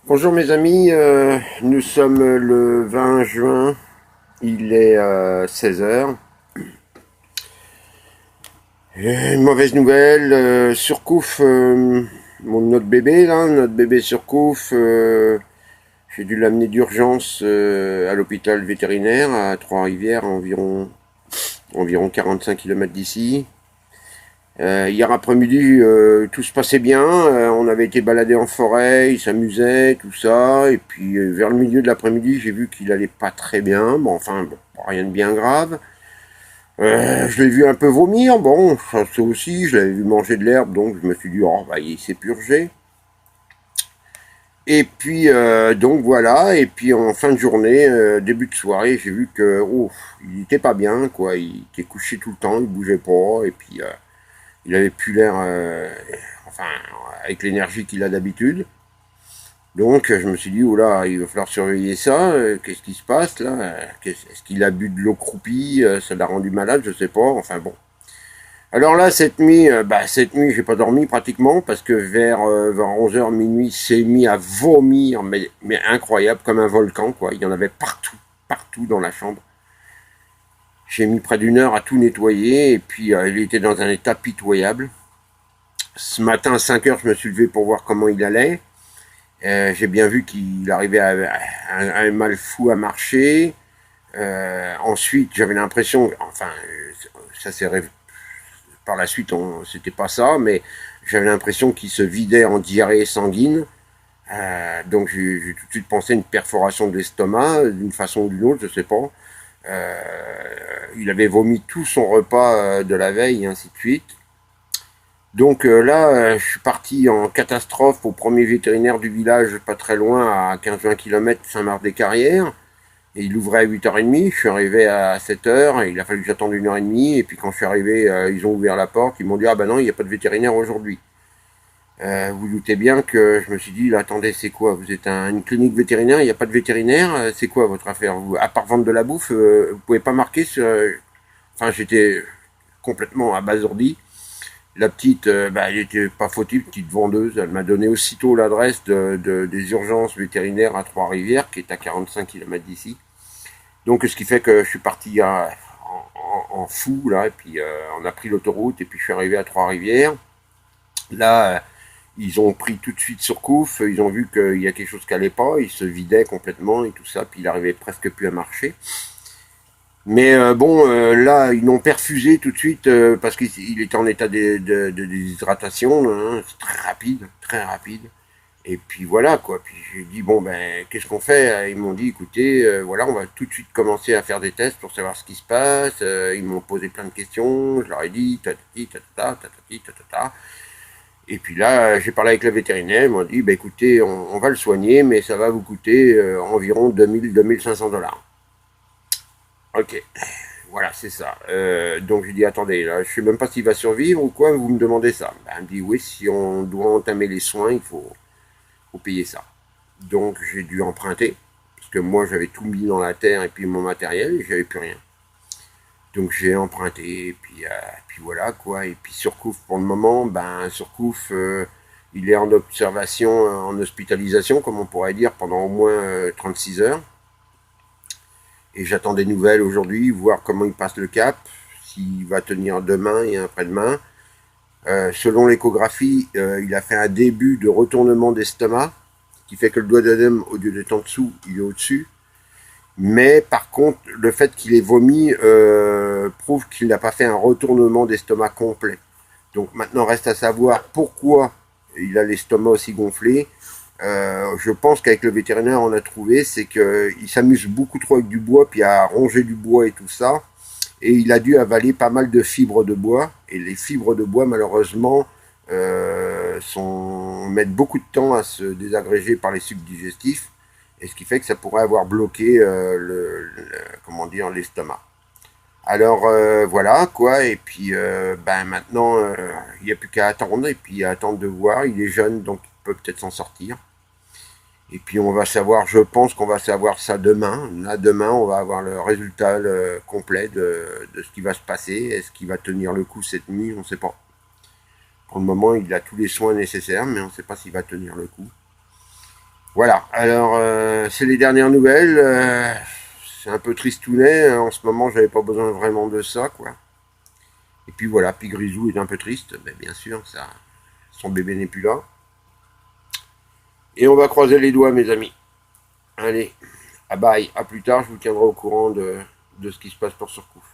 Bonjour mes amis, nous sommes le 20 juin, il est 16 heures. Une mauvaise nouvelle, surcouf, notre bébé là, notre bébé surcouf, j'ai dû l'amener d'urgence à l'hôpital vétérinaire à Trois-Rivières, environ 45 kilomètres d'ici. Hier après-midi, tout se passait bien. On avait été baladé en forêt, il s'amusait, tout ça. Et puis vers le milieu de l'après-midi, j'ai vu qu'il allait pas très bien. Bon, enfin, bon, rien de bien grave. Je l'ai vu un peu vomir. Bon, ça aussi, je l'avais vu manger de l'herbe, donc je me suis dit, oh, bah, il s'est purgé. Et puis donc voilà. Et puis en fin de journée, début de soirée, j'ai vu que, oh, il était pas bien, quoi. Il était couché tout le temps, il bougeait pas. Et puis il avait plus l'air, enfin, avec l'énergie qu'il a d'habitude. Donc je me suis dit, oh là, il va falloir surveiller ça. Qu'est-ce qui se passe là? Est-ce qu'il a bu de l'eau croupie? Ça l'a rendu malade, je sais pas. Enfin bon. Alors là, cette nuit, j'ai pas dormi pratiquement parce que vers 11 h minuit, il s'est mis à vomir, mais incroyable, comme un volcan, quoi. Il y en avait partout, partout dans la chambre. J'ai mis près d'une heure à tout nettoyer et puis il était dans un état pitoyable. Ce matin à 5 heures, je me suis levé pour voir comment il allait. J'ai bien vu qu'il arrivait à un mal fou à marcher. Ensuite, j'avais l'impression, enfin, ça s'est par la suite, c'était pas ça, mais j'avais l'impression qu'il se vidait en diarrhée sanguine. Donc j'ai tout de suite pensé à une perforation de l'estomac, d'une façon ou d'une autre, je sais pas. Il avait vomi tout son repas de la veille, et ainsi de suite. Donc là, je suis parti en catastrophe au premier vétérinaire du village, pas très loin, à 15-20 km, Saint-Marc-des-Carrières. Et il ouvrait à 8h30, je suis arrivé à 7 heures, il a fallu que j'attende 1h30, et puis quand je suis arrivé, ils ont ouvert la porte, ils m'ont dit « Ah ben non, il n'y a pas de vétérinaire aujourd'hui ». Vous doutez bien que je me suis dit « Là, attendez, c'est quoi? Vous êtes une clinique vétérinaire, il n'y a pas de vétérinaire, c'est quoi votre affaire? À part vendre de la bouffe, vous pouvez pas marquer sur... Enfin, j'étais complètement abasourdi. La petite, elle était pas fautive, petite vendeuse. Elle m'a donné aussitôt l'adresse des urgences vétérinaires à Trois-Rivières, qui est à 45 kilomètres d'ici. Donc, ce qui fait que je suis parti en fou, là, et puis on a pris l'autoroute, et puis je suis arrivé à Trois-Rivières. Là, ils ont pris tout de suite Surcouf, ils ont vu qu'il y a quelque chose qui allait pas, il se vidait complètement et tout ça, puis il arrivait presque plus à marcher. Mais bon, là, ils l'ont perfusé tout de suite parce qu'il était en état de déshydratation, hein, c'est très rapide, très rapide. Et puis voilà quoi. Puis j'ai dit bon ben qu'est-ce qu'on fait? Ils m'ont dit écoutez, voilà, on va tout de suite commencer à faire des tests pour savoir ce qui se passe. Ils m'ont posé plein de questions, je leur ai dit tatati tatata tatati tatata. Et puis là, j'ai parlé avec le vétérinaire, ils m'ont dit bah écoutez, on va le soigner, mais ça va vous coûter environ 2000-2500 dollars. Ok. Voilà, c'est ça. Donc j'ai dit, attendez, là, je sais même pas s'il va survivre ou quoi, vous me demandez ça. Ben, elle me dit, oui, si on doit entamer les soins, faut payer ça. Donc j'ai dû emprunter, parce que moi j'avais tout mis dans la terre et puis mon matériel, et j'avais plus rien. Donc j'ai emprunté, et puis voilà quoi. Et puis Surcouf, pour le moment, ben Surcouf, il est en observation, en hospitalisation, comme on pourrait dire, pendant au moins 36 heures. Et j'attends des nouvelles aujourd'hui, voir comment il passe le cap, s'il va tenir demain et après-demain. Selon l'échographie, il a fait un début de retournement d'estomac, qui fait que le doigt d'œdème, au lieu d'être en dessous, il est au-dessus. Mais par contre, le fait qu'il ait vomi prouve qu'il n'a pas fait un retournement d'estomac complet. Donc maintenant, reste à savoir pourquoi il a l'estomac aussi gonflé. Je pense qu'avec le vétérinaire, on a trouvé, c'est qu'il s'amuse beaucoup trop avec du bois, puis à ronger du bois et tout ça. Et il a dû avaler pas mal de fibres de bois. Et les fibres de bois, malheureusement, mettent beaucoup de temps à se désagréger par les sucs digestifs. Et ce qui fait que ça pourrait avoir bloqué comment dire, l'estomac. Alors voilà quoi, et puis ben maintenant il n'y a plus qu'à attendre, et puis attendre de voir, il est jeune donc il peut peut-être s'en sortir. Et puis on va savoir, je pense qu'on va savoir ça demain. Là demain on va avoir le résultat complet de ce qui va se passer. Est-ce qu'il va tenir le coup cette nuit? On ne sait pas. Pour le moment il a tous les soins nécessaires, mais on ne sait pas s'il va tenir le coup. Voilà, alors c'est les dernières nouvelles. C'est un peu tristounet. En ce moment, j'avais pas besoin vraiment de ça, quoi. Et puis voilà, puis Grisou est un peu triste, mais bien sûr, ça, son bébé n'est plus là. Et on va croiser les doigts, mes amis. Allez, à bye, à plus tard, je vous tiendrai au courant de ce qui se passe pour Surcouf.